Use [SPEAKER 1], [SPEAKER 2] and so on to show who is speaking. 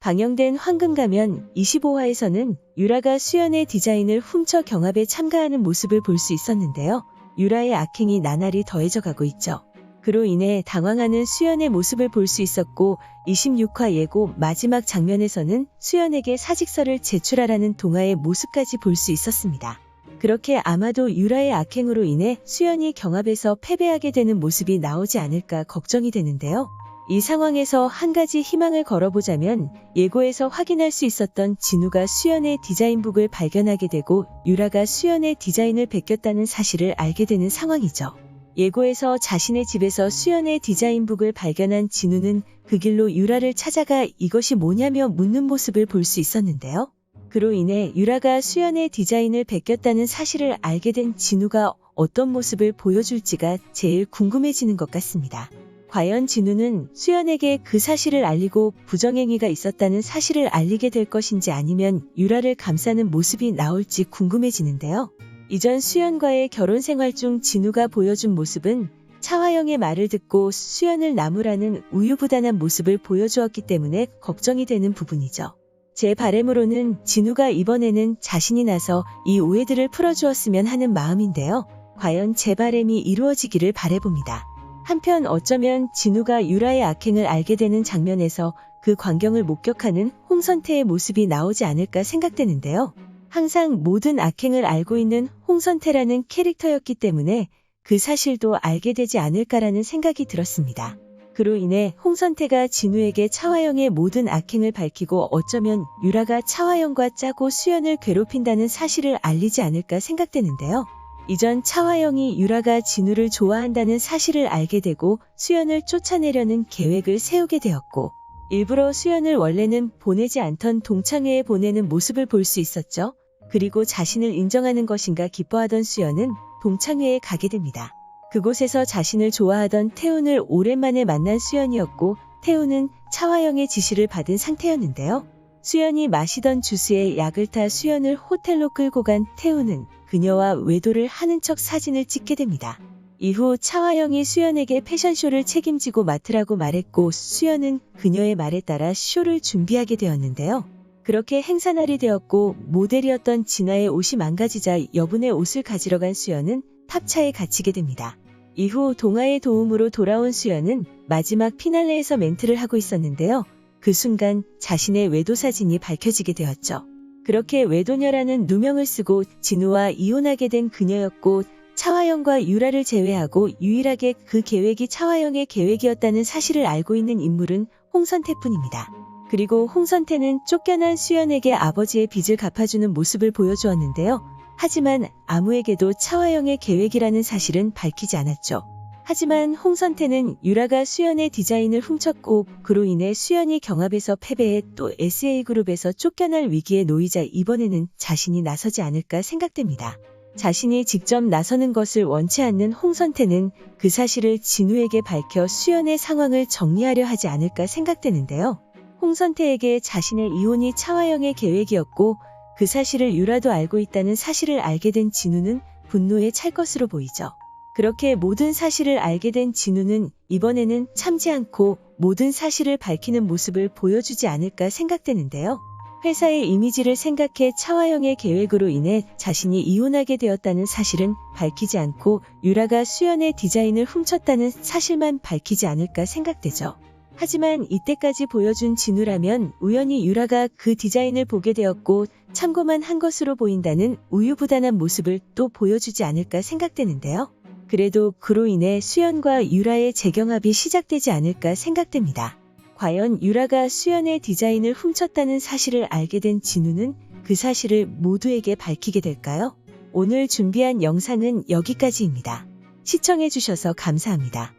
[SPEAKER 1] 방영된 황금가면 25화에서는 유라가 수연의 디자인을 훔쳐 경합에 참가하는 모습을 볼 수 있었는데요. 유라의 악행이 나날이 더해져가고 있죠. 그로 인해 당황하는 수연의 모습을 볼 수 있었고 26화 예고 마지막 장면에서는 수연에게 사직서를 제출하라는 동화의 모습까지 볼 수 있었습니다. 그렇게 아마도 유라의 악행으로 인해 수연이 경합에서 패배하게 되는 모습이 나오지 않을까 걱정이 되는데요. 이 상황에서 한 가지 희망을 걸어보자면 예고에서 확인할 수 있었던 진우가 수연의 디자인북을 발견하게 되고 유라가 수연의 디자인을 베꼈다는 사실을 알게 되는 상황이죠. 예고에서 자신의 집에서 수연의 디자인북을 발견한 진우는 그 길로 유라를 찾아가 이것이 뭐냐며 묻는 모습을 볼 수 있었는데요. 그로 인해 유라가 수연의 디자인을 베꼈다는 사실을 알게 된 진우가 어떤 모습을 보여줄지가 제일 궁금해지는 것 같습니다. 과연 진우는 수연에게 그 사실을 알리고 부정행위가 있었다는 사실을 알리게 될 것인지 아니면 유라를 감싸는 모습이 나올지 궁금해지는데요. 이전 수연과의 결혼 생활 중 진우가 보여준 모습은 차화영의 말을 듣고 수연을 나무라는 우유부단한 모습을 보여주었기 때문에 걱정이 되는 부분이죠. 제 바람으로는 진우가 이번에는 자신이 나서 이 오해들을 풀어주었으면 하는 마음인데요. 과연 제 바람이 이루어지기를 바라봅니다. 한편 어쩌면 진우가 유라의 악행을 알게 되는 장면에서 그 광경을 목격하는 홍선태의 모습이 나오지 않을까 생각되는데요. 항상 모든 악행을 알고 있는 홍선태라는 캐릭터였기 때문에 그 사실도 알게 되지 않을까라는 생각이 들었습니다. 그로 인해 홍선태가 진우에게 차화영의 모든 악행을 밝히고 어쩌면 유라가 차화영과 짜고 수연을 괴롭힌다는 사실을 알리지 않을까 생각되는데요. 이전 차화영이 유라가 진우를 좋아한다는 사실을 알게 되고 수연을 쫓아내려는 계획을 세우게 되었고 일부러 수연을 원래는 보내지 않던 동창회에 보내는 모습을 볼 수 있었죠. 그리고 자신을 인정하는 것인가 기뻐하던 수연은 동창회에 가게 됩니다. 그곳에서 자신을 좋아하던 태훈을 오랜만에 만난 수연이었고 태훈은 차화영의 지시를 받은 상태였는데요. 수연이 마시던 주스에 약을 타 수연을 호텔로 끌고 간 태훈은 그녀와 외도를 하는 척 사진을 찍게 됩니다. 이후 차화영이 수연에게 패션쇼를 책임지고 맡으라고 말했고 수연은 그녀의 말에 따라 쇼를 준비하게 되었는데요. 그렇게 행사날이 되었고 모델이었던 진아의 옷이 망가지자 여분의 옷을 가지러 간 수연은 탑차에 갇히게 됩니다. 이후 동아의 도움으로 돌아온 수연은 마지막 피날레에서 멘트를 하고 있었는데요. 그 순간 자신의 외도 사진이 밝혀지게 되었죠. 그렇게 외도녀라는 누명을 쓰고 진우와 이혼하게 된 그녀였고 차화영과 유라를 제외하고 유일하게 그 계획이 차화영의 계획이었다는 사실을 알고 있는 인물은 홍선태뿐입니다. 그리고 홍선태는 쫓겨난 수연에게 아버지의 빚을 갚아주는 모습을 보여주었는데요. 하지만 아무에게도 차화영의 계획이라는 사실은 밝히지 않았죠. 하지만 홍선태는 유라가 수연의 디자인을 훔쳤고 그로 인해 수연이 경합에서 패배해 또 SA그룹에서 쫓겨날 위기에 놓이자 이번에는 자신이 나서지 않을까 생각됩니다. 자신이 직접 나서는 것을 원치 않는 홍선태는 그 사실을 진우에게 밝혀 수연의 상황을 정리하려 하지 않을까 생각되는데요. 홍선태에게 자신의 이혼이 차화영의 계획이었고 그 사실을 유라도 알고 있다는 사실을 알게 된 진우는 분노에 찰 것으로 보이죠. 그렇게 모든 사실을 알게 된 진우는 이번에는 참지 않고 모든 사실을 밝히는 모습을 보여주지 않을까 생각되는데요. 회사의 이미지를 생각해 차화영의 계획으로 인해 자신이 이혼하게 되었다는 사실은 밝히지 않고 유라가 수연의 디자인을 훔쳤다는 사실만 밝히지 않을까 생각되죠. 하지만 이때까지 보여준 진우라면 우연히 유라가 그 디자인을 보게 되었고 참고만 한 것으로 보인다는 우유부단한 모습을 또 보여주지 않을까 생각되는데요. 그래도 그로 인해 수연과 유라의 재경합이 시작되지 않을까 생각됩니다. 과연 유라가 수연의 디자인을 훔쳤다는 사실을 알게 된 진우는 그 사실을 모두에게 밝히게 될까요? 오늘 준비한 영상은 여기까지입니다. 시청해주셔서 감사합니다.